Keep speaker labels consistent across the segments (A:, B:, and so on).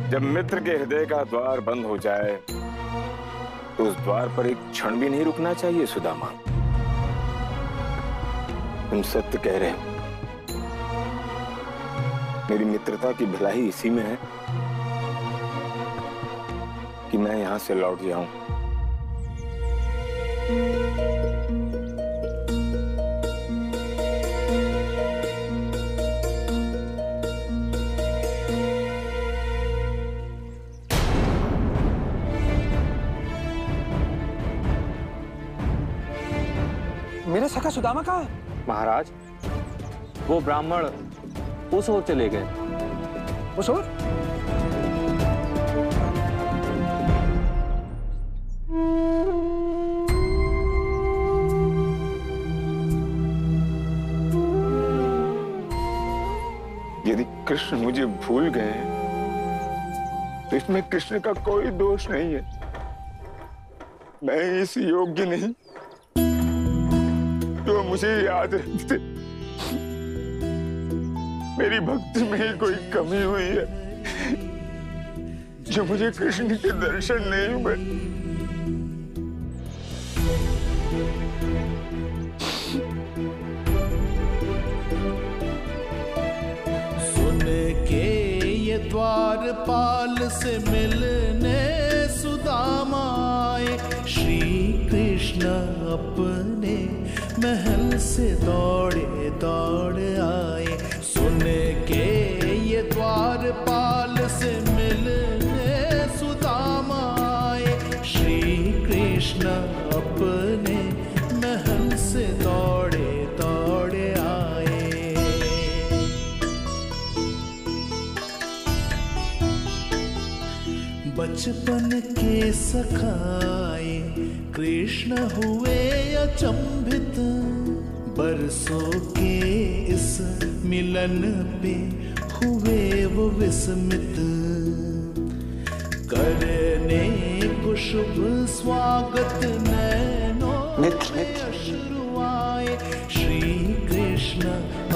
A: जब मित्र के हृदय का द्वार बंद हो जाए तो उस द्वार पर एक क्षण भी नहीं रुकना चाहिए सुदामा। तुम सत्य कह रहे हो। मेरी मित्रता की भलाई इसी में है कि मैं यहां से लौट जाऊं।
B: मेरा सखा सुदामा कहाँ है?
C: महाराज, वो ब्राह्मण उस ओर चले गए।
B: उस ओर?
A: यदि कृष्ण मुझे भूल गए तो इसमें कृष्ण का कोई दोष नहीं है। मैं इस योग्य नहीं तो मुझे याद रखते। मेरी भक्ति में ही कोई कमी हुई है जो मुझे कृष्ण के दर्शन नहीं हुए।
D: सुन के ये द्वारपाल से मिलने सुदामा आए, श्री कृष्ण अपने महल से दौड़े दौड़ आए। सुन के ये द्वारपाल से मिलने सुदामा आए, श्री कृष्ण अपने महल से दौड़े दौड़ आए। बचपन के सखाए कृष्ण हुए अचंभित, बरसों के इस मिलन पे हुए वो विस्मित। करने को शुभ स्वागत नैनों में अश्रु आए, श्री कृष्ण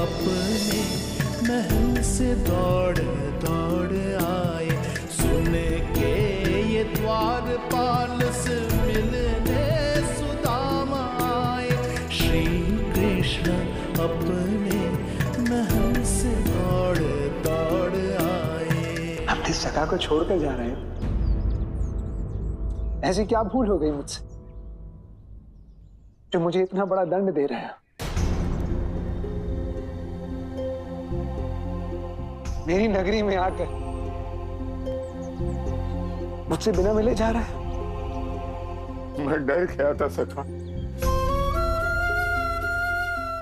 D: अपने महल से दौड़ दौड़ आए। सुन के ये द्वारपाल से मिलने सुदामा आए, श्री कृष्ण अपने महल से दौड़ दौड़ आए।
B: अपने सखा को छोड़कर जा रहे हैं? ऐसी क्या भूल हो गई मुझसे जो मुझे इतना बड़ा दंड दे रहे हैं? मेरी नगरी में आकर मुझसे बिना मिले जा रहा है?
A: मैं डर गया था सखा,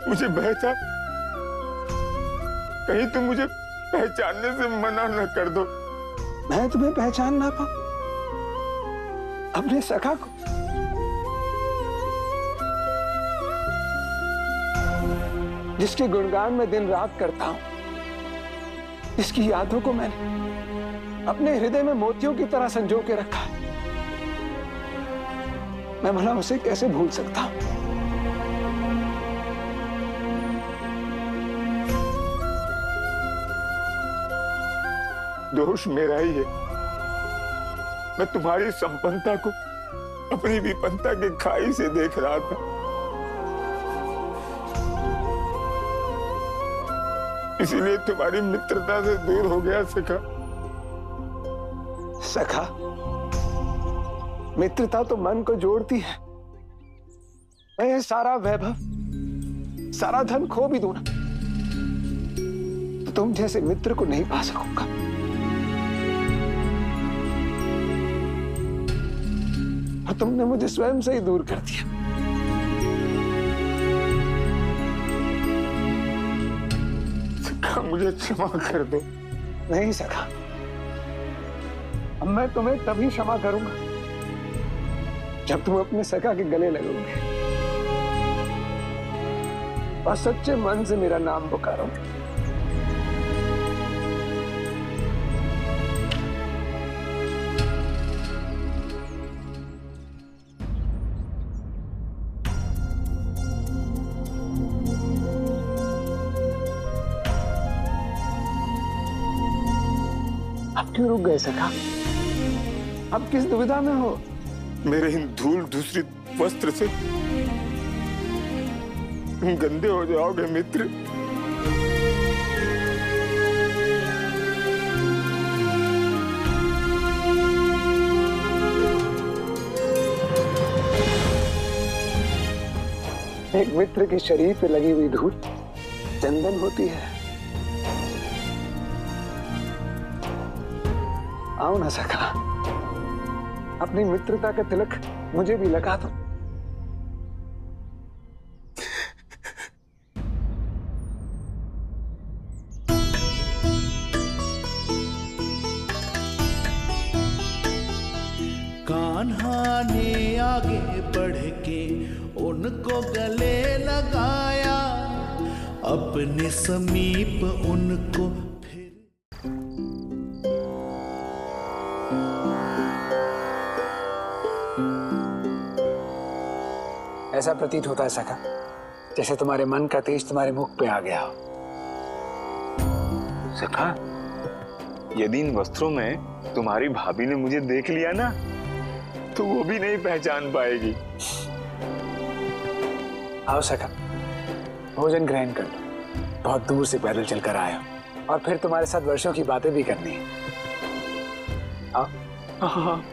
A: मुझे भय था कहीं तुम मुझे पहचानने से मना न कर दो।
B: मैं तुम्हें पहचान ना पाऊं? अपने सखा को? जिसके गुणगान में दिन रात करता हूं, जिसकी यादों को मैंने अपने हृदय में मोतियों की तरह संजो के रखा है, मैं भला उसे कैसे भूल सकता हूं?
A: दोष मेरा ही है। मैं तुम्हारी संपन्नता को अपनी विपन्नता के खाई से देख रहा था। इसीलिए तुम्हारी मित्रता से दूर हो गया सखा।
B: सखा, मित्रता तो मन को जोड़ती है। मैं ये सारा वैभव, सारा धन खो भी दूं ना तो तुम जैसे मित्र को नहीं पा सकूंगा। और तुमने मुझे स्वयं से ही दूर कर दिया।
A: सखा, मुझे क्षमा कर दो।
B: नहीं सखा, अब मैं तुम्हें तभी क्षमा करूंगा जब तुम अपने सखा के गले लगोगे और सच्चे मन से मेरा नाम पुकारोगे। क्यों रुक गए सखा? अब किस दुविधा में हो?
A: मेरे इन धूल दूसरी वस्त्र से तुम गंदे हो जाओगे मित्र।
B: एक मित्र के शरीर पे लगी हुई धूल चंदन होती है। आओ ना सखा, अपनी मित्रता का तिलक मुझे भी लगा दो।
D: कान्हा ने आगे बढ़ के उनको गले लगाया, अपने समीप उनको फिर।
B: ऐसा प्रतीत होता है सखा, जैसे तुम्हारे मन का तेज तुम्हारे मुख पे आ गया हो।
A: सखा, यदि इन वस्त्रों में तुम्हारी भाभी ने मुझे देख लिया ना, तो वो भी नहीं पहचान पाएगी।
B: आओ सखा, भोजन ग्रहण कर लो। बहुत दूर से पैदल चलकर आए हो और फिर तुम्हारे साथ वर्षों की बातें भी करनी है। आओ।
A: हाँ।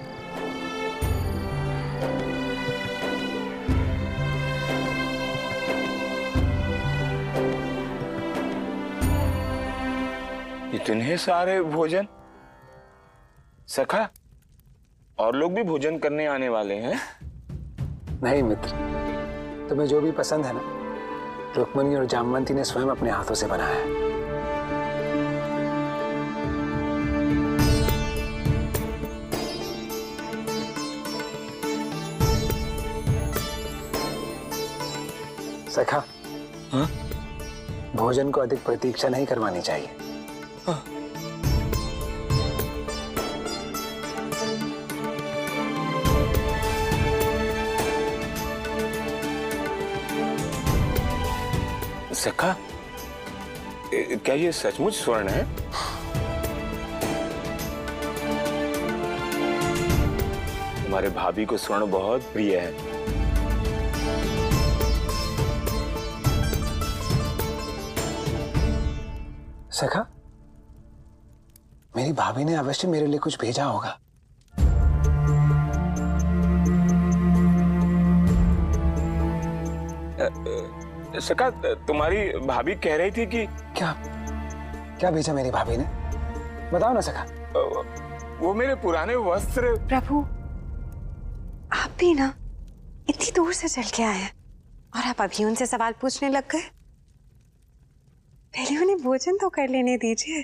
A: इतने सारे भोजन? सखा, और लोग भी भोजन करने आने वाले हैं?
B: नहीं मित्र, तुम्हें जो भी पसंद है ना, रुक्मणी और जामवंती ने स्वयं अपने हाथों से बनाया है। सखा,
A: हाँ?
B: भोजन को अधिक प्रतीक्षा नहीं करवानी चाहिए।
A: हाँ। सखा, क्या ये सचमुच स्वर्ण है? तुम्हारे भाभी को स्वर्ण बहुत प्रिय है।
B: सखा, मेरी भाभी ने अवश्य मेरे लिए कुछ भेजा होगा।
A: सखा, तुम्हारी भाभी कह रही थी कि
B: क्या क्या भेजा मेरी भाभी ने? बताओ ना सखा।
A: वो मेरे पुराने वस्त्र।
E: प्रभु, आप भी ना इतनी दूर से चल के आए हैं और आप अभी उनसे सवाल पूछने लग गए। पहले उन्हें भोजन तो कर लेने दीजिए।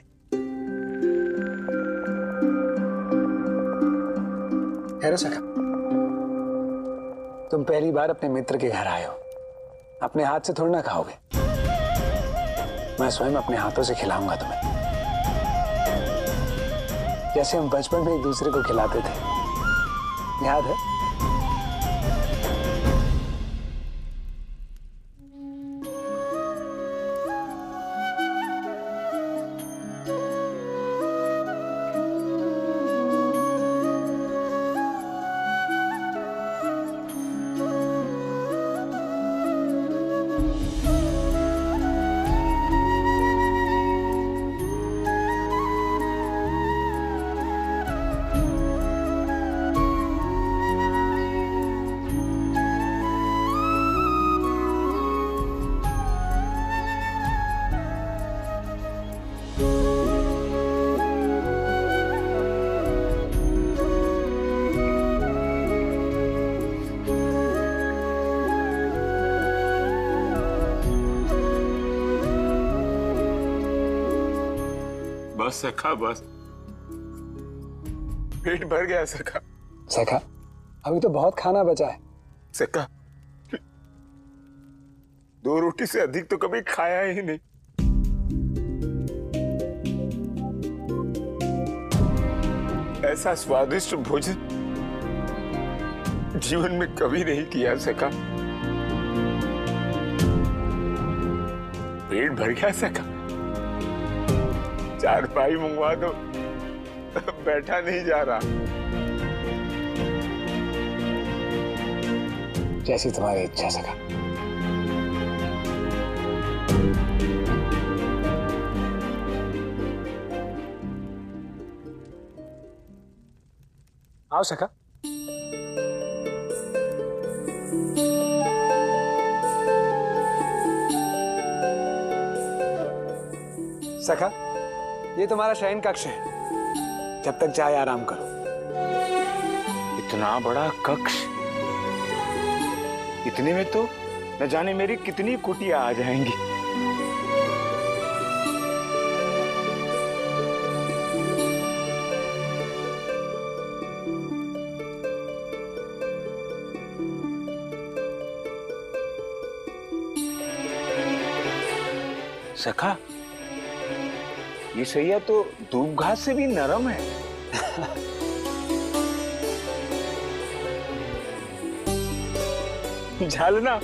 B: ठहरो सखा, तुम पहली बार अपने मित्र के घर आए हो, अपने हाथ से थोड़ा ना खाओगे। मैं स्वयं अपने हाथों से खिलाऊंगा तुम्हें, जैसे हम बचपन में एक दूसरे को खिलाते थे, याद है?
A: बस सखा, बस पेट भर गया सखा।
B: सखा, अभी तो बहुत खाना बचा है।
A: सखा, 2 रोटी से अधिक तो कभी खाया ही नहीं। ऐसा स्वादिष्ट भोजन जीवन में कभी नहीं किया सका। पेट भर गया सका। 4 पाई मंगवा दो, बैठा नहीं जा रहा।
B: जैसी तुम्हारी इच्छा सका। आओ सका। सखा, ये तुम्हारा शयन कक्ष है। जब तक चाहे आराम करो।
A: इतना बड़ा कक्ष, इतने में तो न जाने मेरी कितनी कुटिया आ जाएंगी। सखा, ये सैया तो धूप घास से भी नरम है। झालना,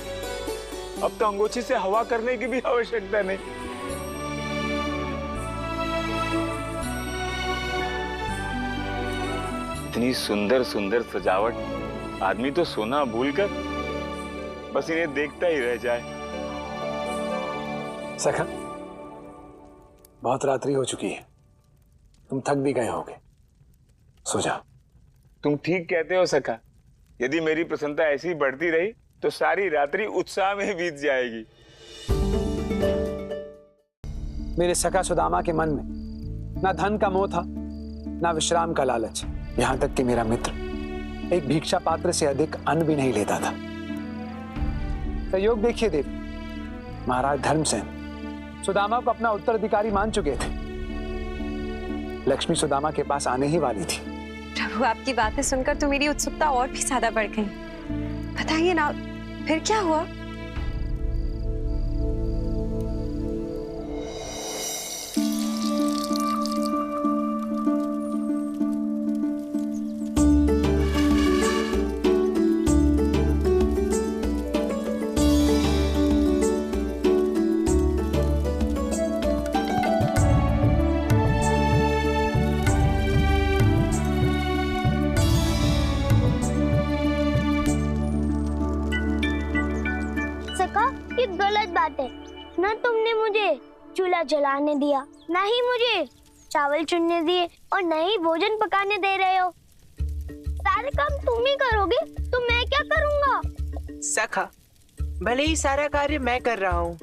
A: अब तो अंगोछी से हवा करने की भी आवश्यकता नहीं। इतनी सुंदर सुंदर सजावट, आदमी तो सोना भूलकर बस इन्हें देखता ही रह जाए।
B: सखा, बहुत रात्रि हो चुकी है, तुम थक भी गए होगे, सो जाओ।
A: तुम ठीक कहते हो सखा। यदि मेरी प्रसन्नता ऐसी ही बढ़ती रही तो सारी रात्रि उत्साह में बीत जाएगी।
B: मेरे सखा सुदामा के मन में ना धन का मोह था, ना विश्राम का लालच। यहां तक कि मेरा मित्र एक भिक्षा पात्र से अधिक अन्न भी नहीं लेता था। संयोग देखिए देव, महाराज धर्मसेन सुदामा को अपना उत्तराधिकारी मान चुके थे। लक्ष्मी सुदामा के पास आने ही वाली थी।
E: प्रभु, आपकी बातें सुनकर तो मेरी उत्सुकता और भी ज्यादा बढ़ गई। बताइए ना, फिर क्या हुआ?
F: ये गलत बात है। न तुमने मुझे चूल्हा जलाने दिया, न ही मुझे चावल चुनने दिए, और न ही भोजन पकाने दे रहे हो। सारे काम तुम ही करोगे तो मैं क्या करूँगा?
G: सखा, भले ही सारा कार्य मैं कर रहा हूँ,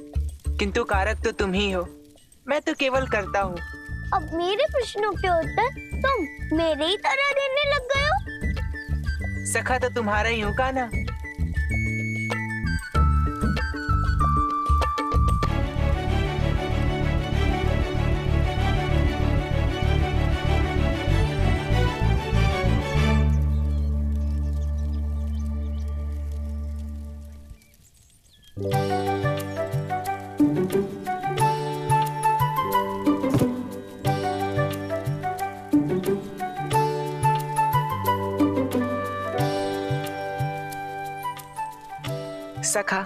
G: किंतु कारक तो तुम ही हो। मैं तो केवल करता हूँ।
F: अब मेरे प्रश्नों के उत्तर तुम मेरे ही तरह देने लग गए हो।
G: सखा तो तुम्हारा ही हूँ का ना। सखा,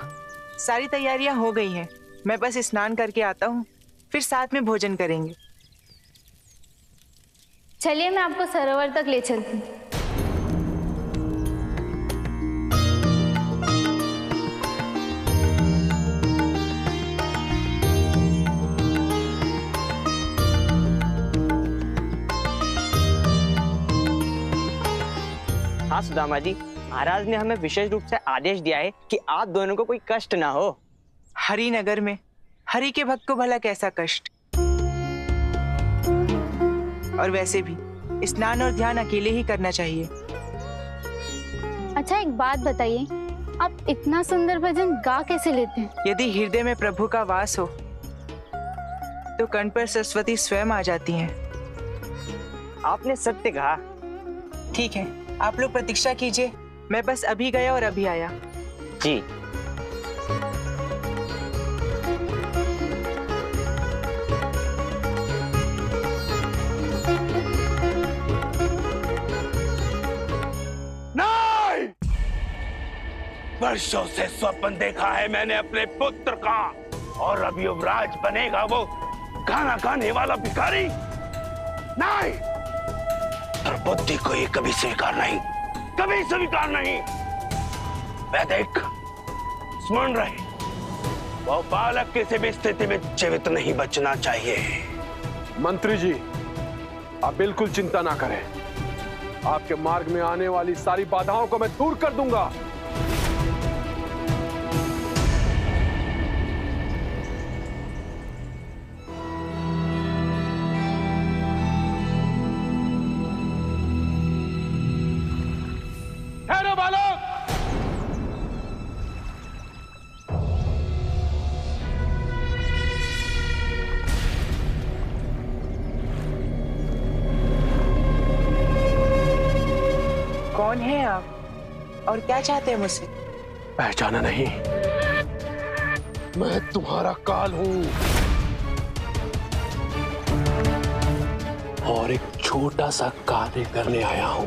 G: सारी तैयारियां हो गई हैं। मैं बस स्नान करके आता हूँ, फिर साथ में भोजन करेंगे।
H: चलिए, मैं आपको सरोवर तक ले चलती हूँ।
I: हाँ सुदामा जी, महाराज ने हमें विशेष रूप से आदेश दिया है कि आप दोनों को कोई कष्ट ना हो।
G: हरिनगर में हरि के भक्त को भला कैसा कष्ट। और वैसे भी स्नान और ध्यान अकेले ही करना चाहिए।
H: अच्छा, एक बात बताइए, आप इतना सुंदर भजन गा कैसे लेते हैं?
G: यदि हृदय में प्रभु का वास हो तो कंठ पर सरस्वती स्वयं आ जाती हैं।
I: आपने सत्य कहा।
G: ठीक है, आप लोग प्रतीक्षा कीजिए, मैं बस अभी गया और अभी आया।
I: जी।
A: नहीं! वर्षों से स्वप्न देखा है मैंने अपने पुत्र का, और अब युवराज बनेगा वो गाना गाने वाला भिखारी। नहीं!
J: पुत्र बुद्धि को ये कभी स्वीकार नहीं, कभी स्वीकार नहीं। वैदिक स्मरण रहे, वो बालक किसी भी स्थिति में जीवित नहीं बचना चाहिए।
K: मंत्री जी, आप बिल्कुल चिंता ना करें, आपके मार्ग में आने वाली सारी बाधाओं को मैं दूर कर दूंगा। ठहरो बालक,
G: कौन है आप और क्या चाहते हैं मुझसे?
K: पहचाना नहीं? मैं तुम्हारा काल हूं और एक छोटा सा कार्य करने आया हूं।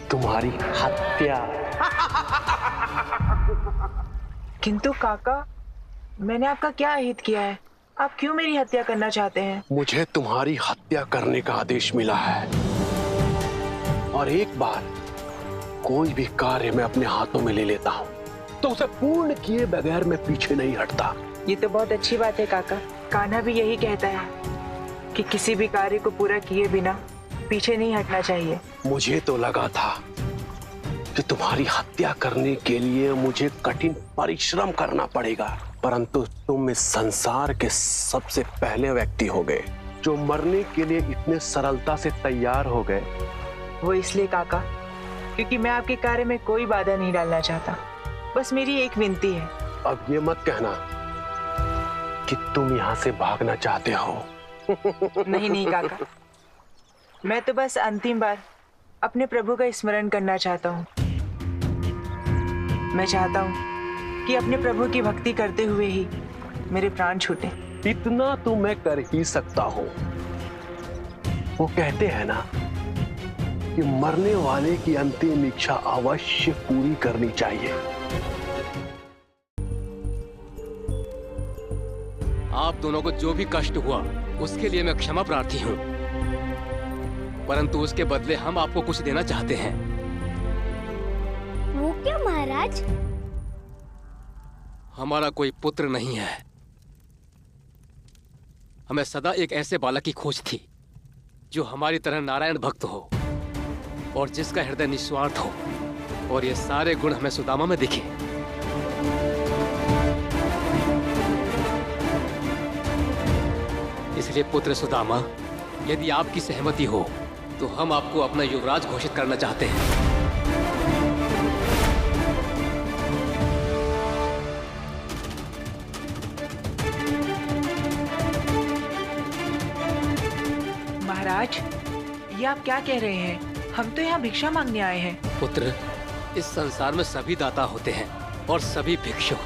K: तुम्हारी हत्या।
G: किंतु काका, मैंने आपका क्या अहित किया है? आप क्यों मेरी हत्या करना चाहते हैं?
K: मुझे तुम्हारी हत्या करने का आदेश मिला है और एक बार कोई भी कार्य मैं अपने हाथों में ले लेता हूँ तो उसे पूर्ण किए बगैर मैं पीछे नहीं हटता।
G: ये तो बहुत अच्छी बात है काका। कान्हा भी यही कहता है कि किसी भी कार्य को पूरा किए बिना पीछे नहीं हटना चाहिए।
K: मुझे तो लगा था कि तुम्हारी हत्या करने के लिए मुझे कठिन परिश्रम करना पड़ेगा, परंतु तुम इस संसार के सबसे पहले व्यक्ति हो गए जो मरने के लिए इतने सरलता से तैयार हो गए।
G: वो इसलिए काका क्योंकि मैं आपके कार्य में कोई बाधा नहीं डालना चाहता। बस मेरी एक विनती है।
K: अब ये मत कहना कि तुम यहाँ से भागना चाहते हो।
G: नहीं नहीं काका, मैं तो बस अंतिम बार अपने प्रभु का स्मरण करना चाहता हूँ। मैं चाहता हूँ कि अपने प्रभु की भक्ति करते हुए ही मेरे प्राण छूटे।
K: इतना तो मैं कर ही सकता हूँ। वो कहते हैं ना कि मरने वाले की अंतिम इच्छा अवश्य पूरी करनी चाहिए।
L: आप दोनों को जो भी कष्ट हुआ उसके लिए मैं क्षमा प्रार्थी हूँ, परंतु उसके बदले हम आपको कुछ देना चाहते हैं।
F: वो क्या महाराज?
L: हमारा कोई पुत्र नहीं है। हमें सदा एक ऐसे बालक की खोज थी जो हमारी तरह नारायण भक्त हो और जिसका हृदय निस्वार्थ हो, और ये सारे गुण हमें सुदामा में दिखे। इसलिए पुत्र सुदामा, यदि आपकी सहमति हो तो हम आपको अपना युवराज घोषित करना चाहते हैं।
G: महाराज, ये आप क्या कह रहे हैं? हम तो यहाँ भिक्षा मांगने आए हैं।
L: पुत्र, इस संसार में सभी दाता होते हैं और सभी भिक्षुक।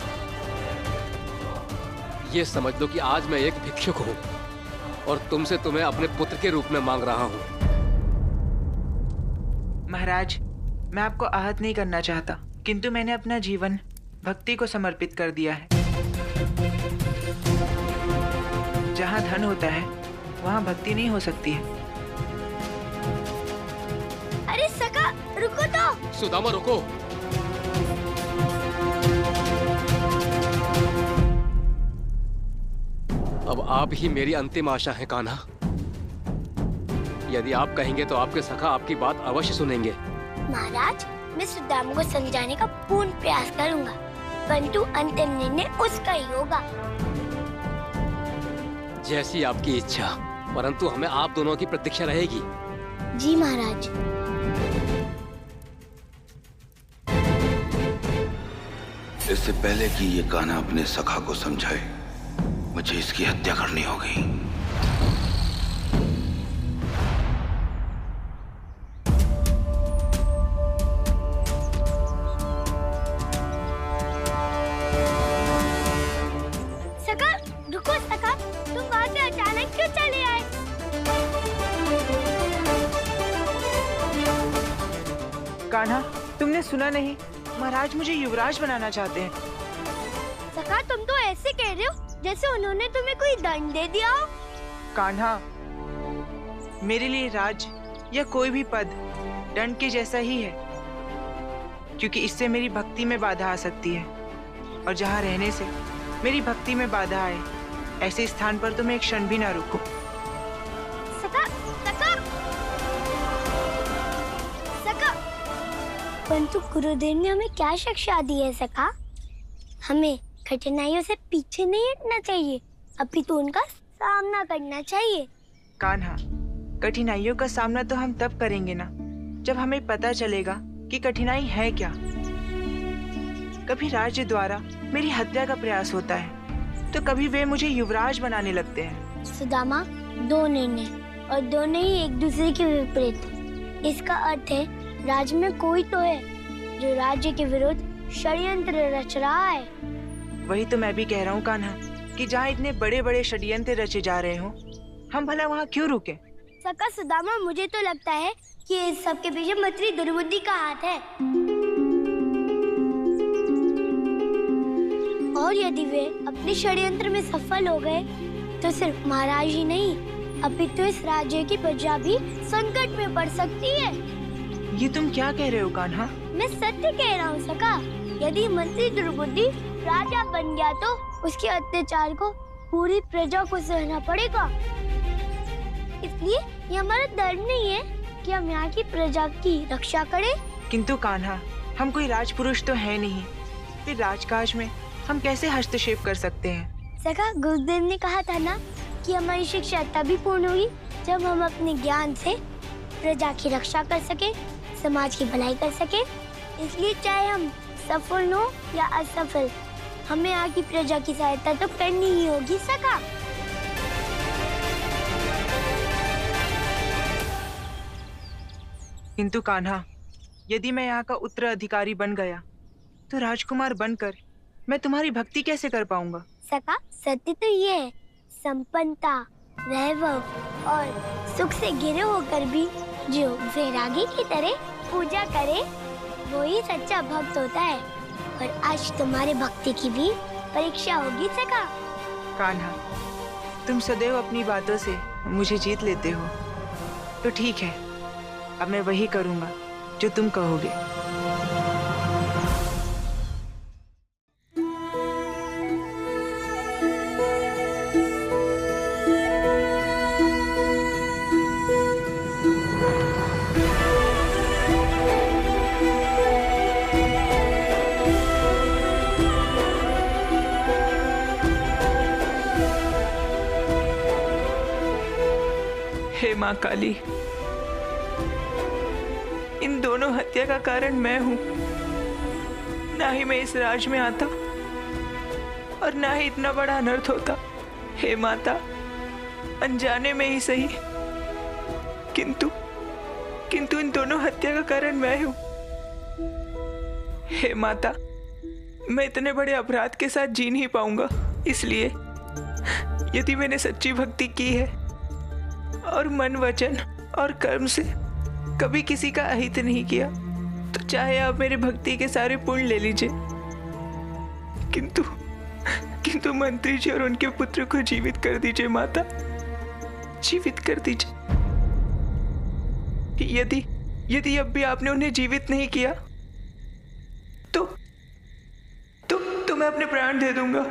L: ये समझ लो कि आज मैं एक भिक्षुक हूँ और तुमसे तुम्हें अपने पुत्र के रूप में मांग रहा हूँ।
G: महाराज, मैं आपको आहत नहीं करना चाहता, किंतु मैंने अपना जीवन भक्ति को समर्पित कर दिया है। जहाँ धन होता है वहाँ भक्ति नहीं हो सकती है।
F: अरे सका, रुको तो।
L: सुदामा रुको। अब आप ही मेरी अंतिम आशा है कान्हा। यदि आप कहेंगे तो आपके सखा आपकी बात अवश्य सुनेंगे।
F: महाराज, मैं सुदामा को समझाने का पूर्ण प्रयास करूंगा, परंतु अंतिम निर्णय उसका ही होगा।
L: जैसी आपकी इच्छा, परंतु हमें आप दोनों की प्रतीक्षा रहेगी।
F: जी महाराज।
J: इससे पहले कि ये कान्हा अपने सखा को समझाए, मुझे इसकी हत्या करनी होगी।
F: सका, रुको सका, तुम वहाँ से अचानक क्यों चले आए?
G: कान्हा, तुमने सुना नहीं? महाराज मुझे युवराज बनाना चाहते हैं।
F: सका, तुम तो ऐसे कह रहे हो जैसे उन्होंने तुम्हें कोई दंड दे दिया हो।
G: कान्हा, मेरे लिए राज या कोई भी पद दंड के जैसा ही है, क्योंकि इससे मेरी भक्ति में बाधा आ सकती है, और जहाँ रहने से मेरी भक्ति में बाधा आए, ऐसे स्थान पर तो मैं एक क्षण भी ना रुकूं।
F: सका, सका, सका। परंतु गुरुदेव ने हमें क्या शिक्षा दी है सका? हमें कठिनाइयों से पीछे नहीं हटना चाहिए, अभी तो उनका सामना करना चाहिए।
G: कान्हा, कठिनाइयों का सामना तो हम तब करेंगे ना जब हमें पता चलेगा कि कठिनाई है क्या। कभी राज्य द्वारा मेरी हत्या का प्रयास होता है, तो कभी वे मुझे युवराज बनाने लगते हैं।
F: सुदामा, दो निर्णय और दोनों ही एक दूसरे के विपरीत। इसका अर्थ है राज्य में कोई तो है जो राज्य के विरुद्ध षड्यंत्र रच रहा है।
G: वही तो मैं भी कह रहा हूँ कान्हा, कि जहाँ इतने बड़े बड़े षड्यंत्र रचे जा रहे हो, हम भला वहाँ क्यों रुके?
F: सका सुदामा, मुझे तो लगता है कि इस सब के पीछे मंत्री दुर्बुद्धि का हाथ है, और यदि वे अपने षड्यंत्र में सफल हो गए तो सिर्फ महाराज ही नहीं, अभी तो इस राज्य की प्रजा भी संकट में पड़ सकती है।
G: ये तुम क्या कह रहे हो कान्हा?
F: मैं सत्य कह रहा हूँ सका। यदि मंत्री दुर्बुद्धि राजा बन गया तो उसके अत्याचार को पूरी प्रजा को सहना पड़ेगा। इसलिए ये हमारा धर्म नहीं है कि हम यहाँ की प्रजा की रक्षा करें।
G: किंतु कान्हा, हम कोई राजपुरुष तो है नहीं, फिर राजकाज में हम कैसे हस्तक्षेप कर सकते हैं?
F: सका, गुरुदेव ने कहा था ना कि हमारी शिक्षा तभी पूर्ण होगी जब हम अपने ज्ञान से प्रजा की रक्षा कर सके, समाज की भलाई कर सके। इसलिए चाहे हम सफल हो या असफल, हमें यहाँ की प्रजा की सहायता तो करनी ही होगी सका।
G: किंतु कान्हा, यदि मैं यहाँ का उत्तराधिकारी बन गया तो राजकुमार बनकर मैं तुम्हारी भक्ति कैसे कर पाऊंगा?
F: सका, सत्य तो ये है, संपन्नता, वैभव और सुख से घिरे होकर भी जो वैरागी की तरह पूजा करे, वो ही सच्चा भक्त होता है। और आज तुम्हारे भक्ति की भी परीक्षा होगी सका।
G: कान्हा, तुम सदैव अपनी बातों से मुझे जीत लेते हो, तो ठीक है, अब मैं वही करूंगा जो तुम कहोगे। हे माँ काली, इन दोनों हत्या का कारण मैं हूँ। ना ही मैं इस राज में आता और ना ही इतना बड़ा अनर्थ होता। हे माता, अनजाने में ही सही, किंतु इन दोनों हत्या का कारण मैं हूँ। हे माता, मैं इतने बड़े अपराध के साथ जी नहीं पाऊंगा। इसलिए यदि मैंने सच्ची भक्ति की है और मन, वचन और कर्म से कभी किसी का अहित नहीं किया, तो चाहे आप मेरे भक्ति के सारे पुण्य ले लीजिए, किंतु मंत्री जी और उनके पुत्र को जीवित कर दीजिए माता, जीवित कर दीजिए। यदि अब भी आपने उन्हें जीवित नहीं किया तो मैं अपने प्राण दे दूंगा।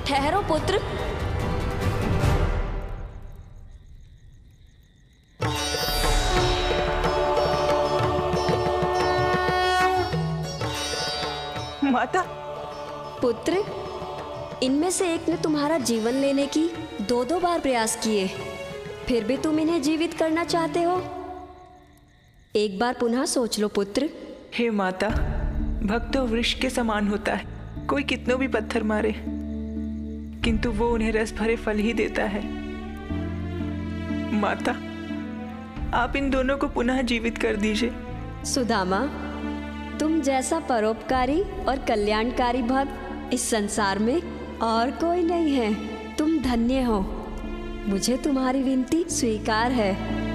M: ठहरो पुत्र,
G: माता।
M: पुत्र, इनमें से एक ने तुम्हारा जीवन लेने की 2-2 बार प्रयास किए, फिर भी तुम इन्हें जीवित करना चाहते हो? एक बार पुनः सोच लो पुत्र।
G: हे माता, भक्त तो वृक्ष के समान होता है, कोई कितनों भी पत्थर मारे किंतु वो उन्हें रस भरे फल ही देता है। माता, आप इन दोनों को पुनः जीवित कर दीजिए।
M: सुदामा, तुम जैसा परोपकारी और कल्याणकारी भक्त इस संसार में और कोई नहीं है। तुम धन्य हो। मुझे तुम्हारी विनती स्वीकार है।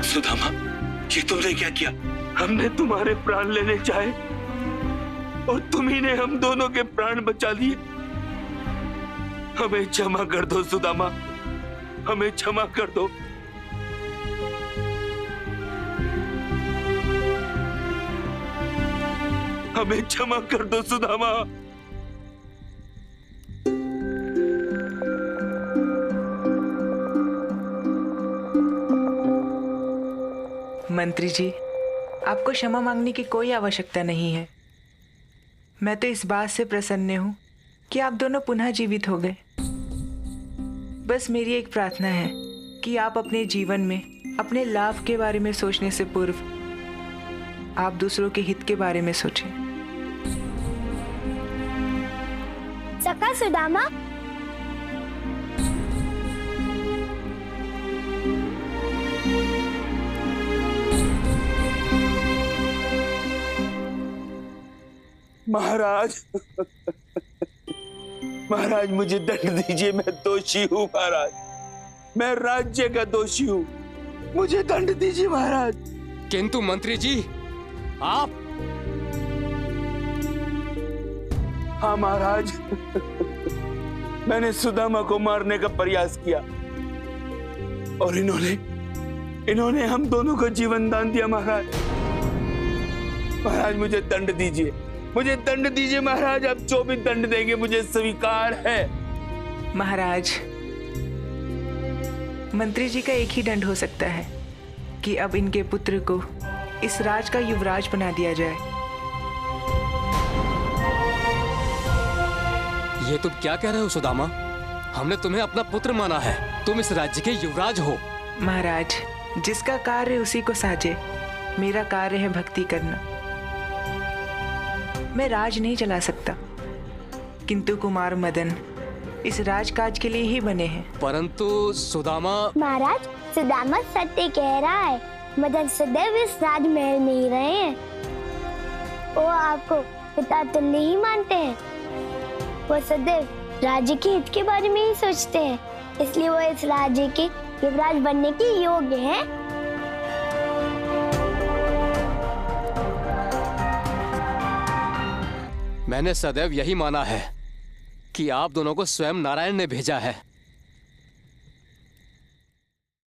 J: सुदामा, ये तुमने क्या किया? हमने तुम्हारे प्राण लेने चाहे और तुम्ही ने हम दोनों के प्राण बचा लिए। हमें क्षमा कर दो सुदामा, हमें क्षमा कर दो। हमें क्षमा कर दो सुदामा।
G: मंत्री जी, आपको क्षमा मांगने की कोई आवश्यकता नहीं है। मैं तो इस बात से प्रसन्न हूं कि आप दोनों पुनः जीवित हो गए। बस मेरी एक प्रार्थना है कि आप अपने जीवन में अपने लाभ के बारे में सोचने से पूर्व आप दूसरों के हित के बारे में सोचें।
F: सखा सुदामा,
J: महाराज, महाराज मुझे दंड दीजिए, मैं दोषी हूँ महाराज, मैं राज्य का दोषी हूँ, मुझे दंड दीजिए महाराज।
L: किंतु मंत्री जी आप।
J: हाँ महाराज, मैंने सुदामा को मारने का प्रयास किया और इन्होंने हम दोनों को जीवन दान दिया महाराज। महाराज मुझे दंड दीजिए, मुझे दंड दीजिए महाराज, आप जो भी दंड देंगे मुझे स्वीकार है।
G: महाराज, मंत्री जी का एक ही दंड हो सकता है कि अब इनके पुत्र को इस राज का युवराज बना दिया जाए।
L: ये तुम क्या कह रहे हो सुदामा? हमने तुम्हें अपना पुत्र माना है, तुम इस राज्य के युवराज हो।
G: महाराज, जिसका कार्य उसी को साजे। मेरा कार्य है भक्ति करना। मैं राज नहीं चला सकता, किंतु कुमार मदन इस राजकाज के लिए ही बने हैं।
L: परंतु सुदामा।
F: महाराज, सुदामा सत्य कह रहा है। मदन सदैव इस राजमहल में ही रहे हैं। वो आपको पिता तुल्य ही मानते हैं। वो सदैव राज्य के हित के बारे में ही सोचते हैं, इसलिए वो इस राज्य के युवराज बनने के योग्य हैं।
L: मैंने सदैव यही माना है कि आप दोनों को स्वयं नारायण ने भेजा है।